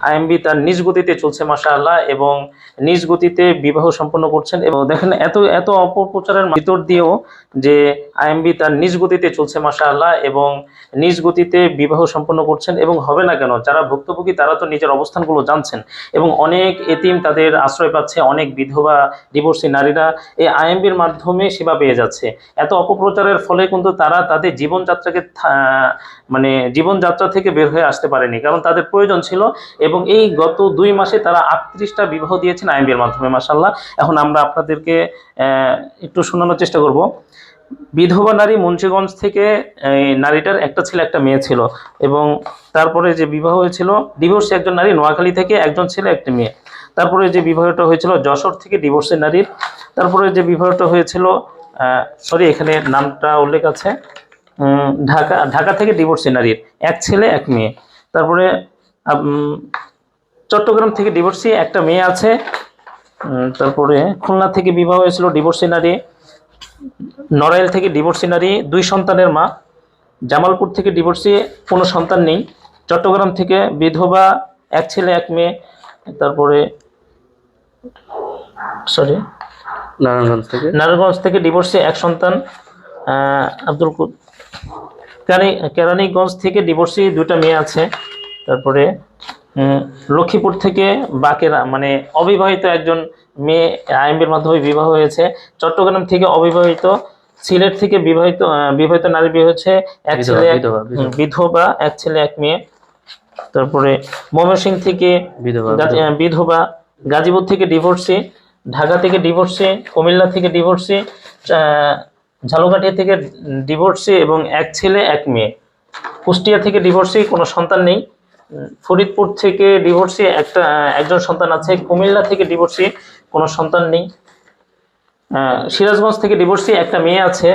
IMB তার নিজ গতিতে চলছে মাশাআল্লাহ, এবং নিজ গতিতে বিবাহ সম্পন্ন করছেন। এবং দেখেন এত এত অপপ্রচারের ভিতর দিয়েও যে আইএমবি তার নিজ গতিতে চলছে মাশাআল্লাহ, এবং নিজ গতিতে বিবাহ সম্পন্ন করছেন। এবং হবে না কেন, যারা ভুক্তভোগী তারা তো নিজের অবস্থানগুলো জানছেন, এবং অনেক এতিম তাদের আশ্রয় পাচ্ছে, অনেক বিধবা ডিভোর্সি নারীরা এই আইএমবির মাধ্যমে সেবা পেয়ে যাচ্ছে। এত অপপ্রচারের ফলে কিন্তু তারা তাদের জীবনযাত্রাকে মানে জীবনযাত্রা থেকে বের হয়ে আসতে পারেনি, কারণ তাদের প্রয়োজন ছিল। এবং এই গত 2 মাসে তারা 38টা বিবাহ দিয়েছেন আইএমবির মাধ্যমে মাশাআল্লাহ। এখন আমরা আপনাদেরকে একটু শোনানোর চেষ্টা করব। বিধবা নারী মুন্সিগঞ্জ থেকে নারীটার একটা ছেলে একটা মেয়ে ছিল, এবং তারপরে যে বিবাহ হয়েছিল ডিভোর্সি একজন নারী নোয়াখালী থেকে, একজন ছেলে একটা মেয়ে। তারপরে যে বিবাহটা হয়েছিল যশোর থেকে ডিভোর্সি নারীর। তারপরে যে বিবাহটা হয়েছিল সরি এখানে নামটা উল্লেখ আছে, ঢাকা থেকে ডিভোর্সি নারীর এক ছেলে এক মেয়ে। তারপরে চট্টগ্রাম থেকে ডিভোর্সি একটা মেয়ে আছে। তারপরে খুলনা থেকে বিবাহ হয়েছিল ডিভোর্সি নারী। নড়াইল থেকে ডিভোর্সি নারী, 2 সন্তানের মা। জামালপুর থেকে ডিভোর্সি, কোনো সন্তান নেই। চট্টগ্রাম থেকে বিধবা, এক ছেলে এক মেয়ে। তারপরে সরি নারায়ণগঞ্জ থেকে ডিভোর্সি, এক সন্তান। কেরানীগঞ্জ থেকে ডিভোর্সি, 2টা মেয়ে আছে। তারপরে লক্ষ্মীপুর থেকে বাকেরা মানে অবিবাহিত একজন মেয়ে আইএমবির মাধ্যমে বিবাহ হয়েছে। চট্টগ্রাম থেকে অবিবাহিত। সিলেট থেকে বিবাহিত নারী বিয়ে হয়েছে, এক ছেলে বিধবা, এক ছেলে এক মেয়ে। তারপরে ময়মনসিংহ থেকে বিধবা, গাজীপুর থেকে ডিভোর্সি, ঢাকা থেকে ডিভোর্সি, কুমিল্লা থেকে ডিভোর্সি, ঝালকাঠি থেকে ডিভোর্সি এবং এক ছেলে এক মেয়ে। কুষ্টিয়া থেকে ডিভোর্সি, কোনো সন্তান নেই। ফরিদপুর থেকে ডিভোর্সি, একজন সন্তান আছে। কুমিল্লা থেকে ডিভোর্সি, কোনো সন্তান নেই। সিরাজগঞ্জ থেকে ডিভোর্সি, একটা মেয়ে আছে।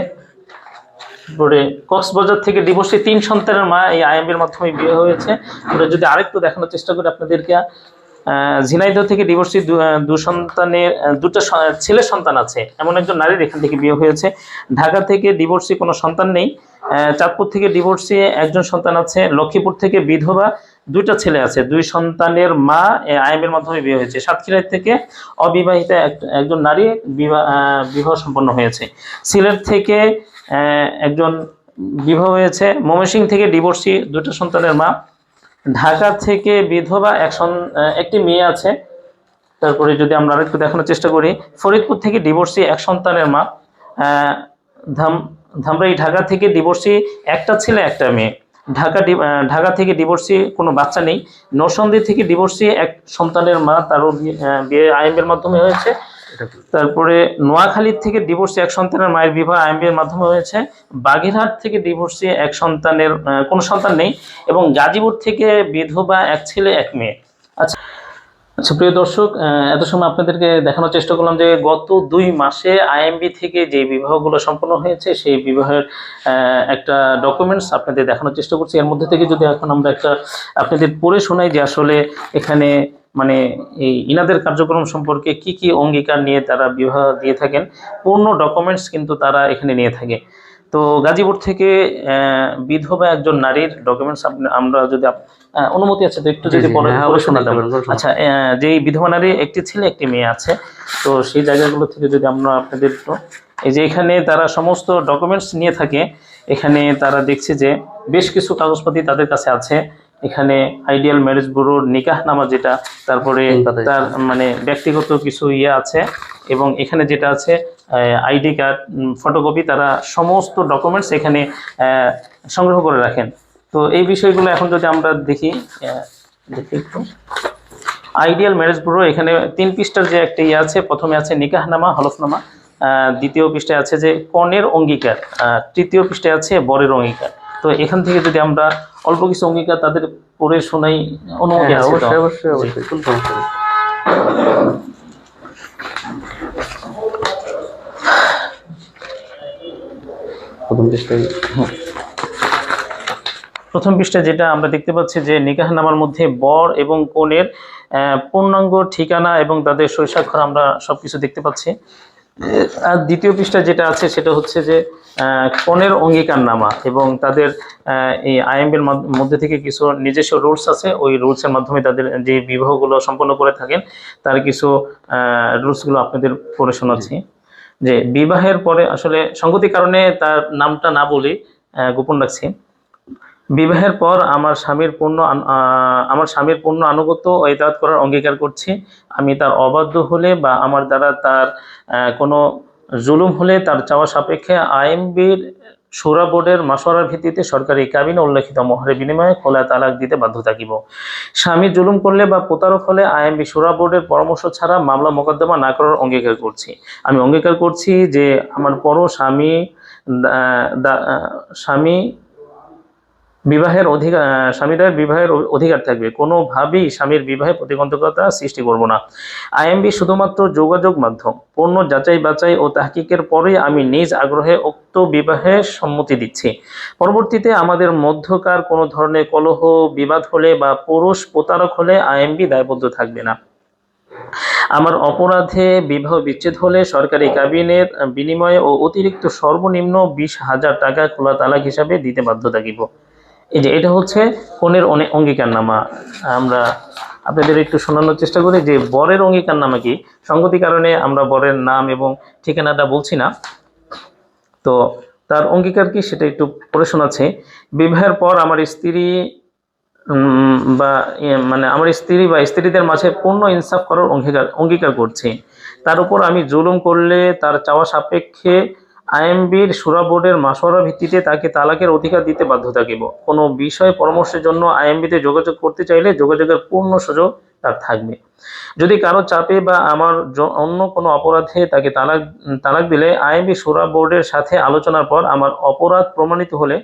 তারপরে কক্সবাজার থেকে ডিভোর্সি, 3 সন্তানের মা, এই আইএমবির মাধ্যমে বিয়ে হয়েছে। আমরা যদি আরেকটু দেখানোর চেষ্টা করি আপনাদেরকে, ঝিনাইদহ থেকে ডিভোর্সি, 2টা ছেলে সন্তান আছে এমন একজন নারীর এখান থেকে বিয়ে হয়েছে। ঢাকা থেকে ডিভোর্সি, কোনো সন্তান নেই। চাঁদপুর থেকে ডিভোর্সি, একজন সন্তান আছে। লক্ষ্মীপুর থেকে বিধবা, 2টা ছেলে আছে, 2 সন্তানের মা, আইএমবির মাধ্যমে বিয়ে হয়েছে। সাতক্ষীরা থেকে অবিবাহিত একজন নারী বিবাহ সম্পন্ন হয়েছে। সিলেট থেকে একজন বিবাহ হয়েছে। ময়মনসিংহ থেকে ডিভোর্সি, 2টা সন্তানের মা। ঢাকা থেকে বিধবা, একটি মেয়ে আছে। তারপরে যদি আমরা আরেকটু দেখানোর চেষ্টা করি, ফরিদপুর থেকে ডিভোর্সি, 1 সন্তানের মা। ধামরাই ঢাকা থেকে ডিভোর্সি, একটা ছেলে একটা মেয়ে। ঢাকা থেকে ডিভোর্সি, কোনো বাচ্চা নেই। নরসিংদী থেকে ডিভোর্সি, 1 সন্তানের মা, তারও বিয়ে আইএমবির মাধ্যমে হয়েছে। তারপরে নোয়াখালী থেকে ডিভোর্সি, 1 সন্তানের মায়ের বিবাহ আইএমবির মাধ্যমে হয়েছে। বাগেরহাট থেকে ডিভোর্সি, 1 সন্তানের কোনো সন্তান নেই। এবং গাজীপুর থেকে বিধবা, 1 ছেলে 1 মেয়ে। আচ্ছা প্রিয় দর্শক, এত সময় আপনাদেরকে দেখানোর চেষ্টা করলাম যে গত 2 মাসে আইএমবি থেকে যে বিবাহগুলো সম্পন্ন হয়েছে সেই বিবাহের একটা ডকুমেন্টস আপনাদের দেখানোর চেষ্টা করছি। এর মধ্যে থেকে যদি এখন আমরা একটা আপনাদের পড়ে শোনাই যে আসলে এখানে মানে এই ইনাদের কার্যক্রম সম্পর্কে কি কি অঙ্গীকার নিয়ে তারা বিবাহ দিয়ে থাকেন, পূর্ণ ডকুমেন্টস কিন্তু তারা এখানে নিয়ে থাকে। তো গাজীপুর থেকে বিধবা একজন নারীর ডকুমেন্টস আমরা যদি অনুমতি আছে তো একটু যদি বলেন শোনাতে। আচ্ছা, যে বিধবা নারী একটি ছেলে একটি মেয়ে আছে, তো সেই জায়গাগুলো থেকে যদি আমরা আপনাদের এই যে এখানে তারা সমস্ত ডকুমেন্টস নিয়ে থাকে। এখানে তারা দেখছে যে বেশ কিছু কাগজপাতি তাদের কাছে আছে। এখানে আইডিয়াল ম্যারেজ ব্যুরোর নিকাহনামা যেটা, তারপরে তার মানে ব্যক্তিগত কিছু আছে, এবং এখানে যেটা আছে আইডি কার্ড, ফটোকপি, তারা সমস্ত ডকুমেন্টস এখানে সংগ্রহ করে রাখেন। তো এই বিষয়গুলো এখন যদি আমরা দেখি একটু, আইডিয়াল ম্যারেজ ব্যুরো এখানে 3 পৃষ্ঠার যে একটা আছে, প্রথমে আছে নিকাহনামা, হলফনামা, দ্বিতীয় পৃষ্ঠায় আছে যে কনের অঙ্গীকার, তৃতীয় পৃষ্ঠায় আছে বরের অঙ্গীকার। তো এখান থেকে যদি আমরা অল্প কিছু অঙ্গীকার তাদের পড়ে শোনাই, অনুমতি আছে? অবশ্যই। প্রথম পৃষ্ঠায় যেটা আমরা দেখতে পাচ্ছি যে নিকাহনামার মধ্যে বর এবং কনের পূর্ণাঙ্গ ঠিকানা এবং তাদের সই স্বাক্ষর আমরা সবকিছু দেখতে পাচ্ছি। আর দ্বিতীয় পৃষ্ঠা যেটা আছে সেটা হচ্ছে যে কনের অঙ্গীকারনামা এবং তাদের এই আইএমবির মধ্যে থেকে কিছু নিজস্ব রুলস আছে, ওই রুলসের মাধ্যমে তাদের যে বিবাহগুলো সম্পন্ন করে থাকেন তার কিছু রুলসগুলো আপনাদের পড়ে শোনাচ্ছি। যে বিবাহের পরে আসলে সঙ্গতি কারণে তার নামটা না বলি গোপন রাখছি। বিবাহের পর আমার স্বামীর পূর্ণ আনুগত্য ও ইতাআত করার অঙ্গীকার করছি। আমি তার অবাধ্য হলে বা আমার দ্বারা তার কোনো জুলুম হলে তার চাওয়া সাপেক্ষে আইএমবির শুরা বোর্ডের মাশওয়ারার ভিত্তিতে সরকারি কাবিনে উল্লেখিত মোহরের বিনিময়ে খোলা তালাক দিতে বাধ্য থাকিব। স্বামী জুলুম করলে বা প্রতারক হলে আইএমবি শুরা বোর্ডের পরামর্শ ছাড়া মামলা মোকদ্দমা না করার অঙ্গীকার করছি। আমি অঙ্গীকার করছি যে আমার পরও স্বামী স্বামীদের বিবাহের অধিকার থাকবে, কোনোভাবেই স্বামীর বিবাহে প্রতিবন্ধকতা সৃষ্টি করব না। আইএমবি শুধুমাত্র যোগাযোগ মাধ্যম, পূর্ণ যাচাই বাছাই ও তাহকিকের পরেই আমি নিজ আগ্রহে উক্ত বিবাহে সম্মতি দিচ্ছি। পরবর্তীতে আমাদের মধ্যকার কোনো ধরনের কলহ বিবাদ হলে বা পুরুষ প্রতারক হলে আইএমবি দায়বদ্ধ থাকবে না। আমার অপরাধে বিবাহ বিচ্ছেদ হলে সরকারি কাবিনের বিনিময়ে ও অতিরিক্ত সর্বনিম্ন 20,000 টাকা খোলা তালাক হিসাবে দিতে বাধ্য থাকিব। এই যে এটা হচ্ছে কনের অঙ্গীকারনামা। আমরা আপনাদের একটু শোনানোর চেষ্টা করি যে বরের অঙ্গীকারনামা কি। সঙ্গতি কারণে আমরা বরের নাম এবং ঠিকানাটা বলছি না, তো তার অঙ্গীকার কি সেটা একটু পড়ে শোনাচ্ছি। বিবাহের পর আমার স্ত্রী মানে আমার স্ত্রী বা স্ত্রীদের মাঝে পূর্ণ ইনসাফ করার অঙ্গীকার করছি। তার উপর আমি জুলুম করলে তার চাওয়া সাপেক্ষে আইএমবির শুরা বোর্ডের মাশওয়ারার ভিত্তিতে তাকে তালাকের অধিকার দিতে বাধ্য থাকিব। কোনো বিষয়ে পরামর্শের জন্য আইএমবিতে যোগাযোগ করতে চাইলে যোগাযোগের পূর্ণ সুযোগ তার থাকবে। যদি কারো চাপে বা আমার অন্য কোনো অপরাধে তাকে তালাক দিলে আইএমবি শুরা বোর্ডের সাথে আলোচনার পর আমার অপরাধ প্রমাণিত হলে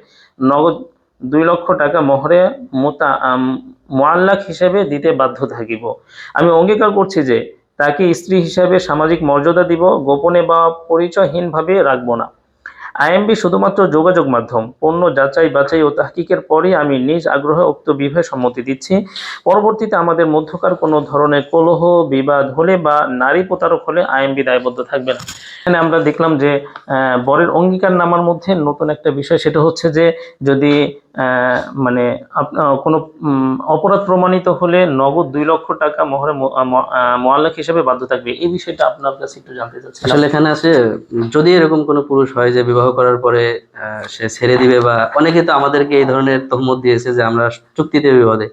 নগদ 2 লক্ষ টাকা মোহরে মুআল্লাক হিসেবে দিতে বাধ্য থাকিব। আমি অঙ্গীকার করছি যে তাকে স্ত্রী হিসাবে সামাজিক মর্যাদা দিব, গোপনে বা পরিচয়হীনভাবে রাখব না। আইএমবি শুধুমাত্র যোগাযোগ মাধ্যম, পূর্ণ যাচাই বাছাই ও তাহকিকের পরেই আমি নিজ আগ্রহে উক্ত বিবাহে সম্মতি দিচ্ছি। পরবর্তীতে আমাদের মধ্যকার কোনো ধরনের কলহ বিবাদ হলে বা নারী প্রতারক হলে আইএমবি দায়বদ্ধ থাকবে না। এখানে আমরা দেখলাম যে বরের অঙ্গীকারনামার মধ্যে নতুন একটা বিষয়, সেটা হচ্ছে যে যদি মানে কোনো অপরাধ প্রমাণিত হলে নগদ 2 লক্ষ টাকা মোহরে মুআল্লাক হিসেবে বাধ্য থাকবে। এই বিষয়টা আপনার কাছে একটু জানতে চাচ্ছি। আসলে এখানে আছে, যদি এরকম কোনো পুরুষ হয় যে বিবাহ করার পরে সে ছেড়ে দিবে, বা অনেকে তো আমাদেরকে এই ধরনের তহমত দিয়েছে যে আমরা চুক্তিতে বিবাহ দেই,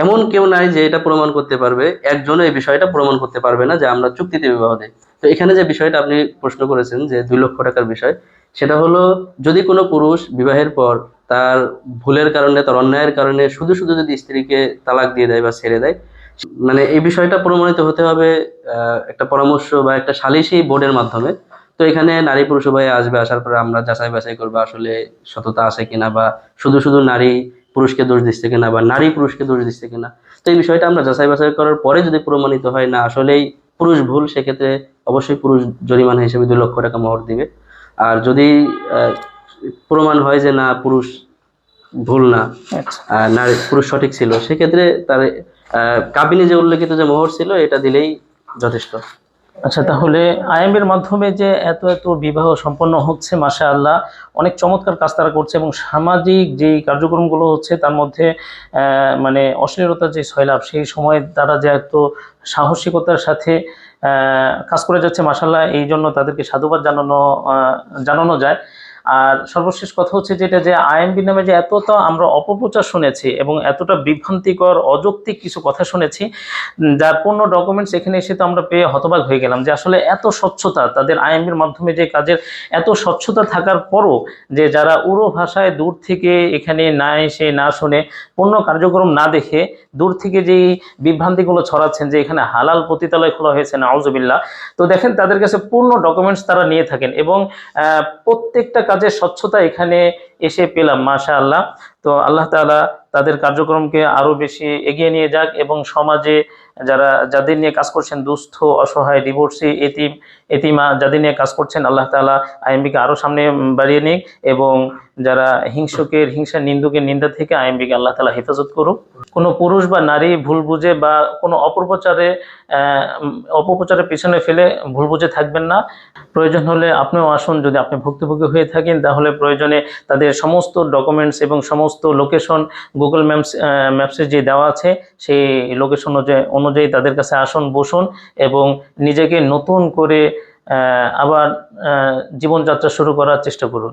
এমন কেউ নাই যে এটা প্রমাণ করতে পারবে, একজনও এই বিষয়টা প্রমাণ করতে পারবে না যে আমরা চুক্তিতে বিবাহ দেই। তো এখানে যে বিষয়টা আপনি প্রশ্ন করেছেন যে 2 লক্ষ টাকার বিষয়, সেটা হলো যদি কোনো পুরুষ বিবাহের পর তার ভুলের কারণে, তার অন্যায়ের কারণে শুধু শুধু যদি স্ত্রীকে তালাক দিয়ে দেয় বা ছেড়ে দেয়, মানে এই বিষয়টা প্রমাণিত হতে হবে একটা পরামর্শ বা একটা সালিসি বোর্ডের মাধ্যমে। তো এখানে নারী পুরুষ উভয়ে আসবে, আসার পরে আমরা যাচাই বাছাই করবো আসলে সততা আছে কিনা, বা শুধু শুধু নারী পুরুষকে দোষ দিচ্ছে কিনা, বা নারী পুরুষকে দোষ দিচ্ছে কিনা। তো এই বিষয়টা আমরা যাচাই বাছাই করার পরে যদি প্রমাণিত হয় না আসলেই পুরুষ ভুল, সেক্ষেত্রে অবশ্যই পুরুষ জরিমানা হিসেবে 2 লক্ষ টাকা মোহর দিবে। আর যদি প্রমাণ হয় যে না পুরুষ ভুল না, নারী পুরুষ সঠিক ছিল, সেক্ষেত্রে তার কাবিনে যে উল্লেখিত যে মোহর ছিল এটা দিলেই যথেষ্ট। আচ্ছা, তাহলে আইএমবির মাধ্যমে যে এত এত বিবাহ সম্পন্ন হচ্ছে, মাশাআল্লাহ, অনেক চমৎকার কাজ তারা করছে এবং সামাজিক যে কার্যক্রমগুলো হচ্ছে তার মধ্যে মানে অশ্লীলতার যে সয়লাভ, সেই সময় তারা যে এত সাহসিকতার সাথে কাজ করে যাচ্ছে, মাশাআল্লাহ, এই জন্য তাদেরকে সাধুবাদ জানানো যায়। আর সর্বশেষ কথা হচ্ছে যেটা যে আইএমবি নামে যে এতটা আমরা অপপ্রচার শুনেছি এবং এতটা বিভ্রান্তিকর অযৌক্তিক কিছু কথা শুনেছি, যার পূর্ণ ডকুমেন্টস এখানে এসে তো আমরা পেয়ে হতবাক হয়ে গেলাম যে আসলে এত স্বচ্ছতা তাদের আইএমবির মাধ্যমে, যে কাজের এত স্বচ্ছতা থাকার পরও যে যারা উড়ো ভাষায় দূর থেকে এখানে না এসে না শুনে পূর্ণ কার্যক্রম না দেখে দূর থেকে যেই বিভ্রান্তিগুলো ছড়াচ্ছেন যে এখানে হালাল পতিতালয় খোলা হয়েছে, নাউজুবিল্লাহ। তো দেখেন তাদের কাছে পূর্ণ ডকুমেন্টস তারা নিয়ে থাকেন এবং প্রত্যেকটা কাজের স্বচ্ছতা এখানে এসে পেলাম, মাশাআল্লাহ। তো আল্লাহ তাআলা তাদের কার্যক্রমকে আরো বেশি এগিয়ে নিয়ে যাক এবং সমাজে যাদের নিয়ে কাজ করছেন, দুস্থ, অসহায়, ডিভোর্সি, এতিমা যাদের নিয়ে কাজ করছেন, আল্লাহ তাআলা আইএমবিকে আরো সামনে বাড়িয়ে নিক এবং যারা হিংসা নিন্দুকের নিন্দা থেকে আইএমবিকে আল্লাহ তাআলা হেফাজত করুক। কোনো পুরুষ বা নারী ভুল বুঝে বা কোনো অপপ্রচারের পিছনে ফেলে ভুল বুঝে থাকবেন না। প্রয়োজন হলে আপনিও আসুন, যদি আপনি ভুক্তভোগী হয়ে থাকেন তাহলে প্রয়োজনে তাদের সমস্ত ডকুমেন্টস এবং সমস্ত লোকেশন গুগল ম্যাপসে যে দেওয়া আছে সেই লোকেশন অনুযায়ী তাদের কাছে আসুন, বসুন এবং নিজেকে নতুন করে আবার জীবনযাত্রা শুরু করার চেষ্টা করুন।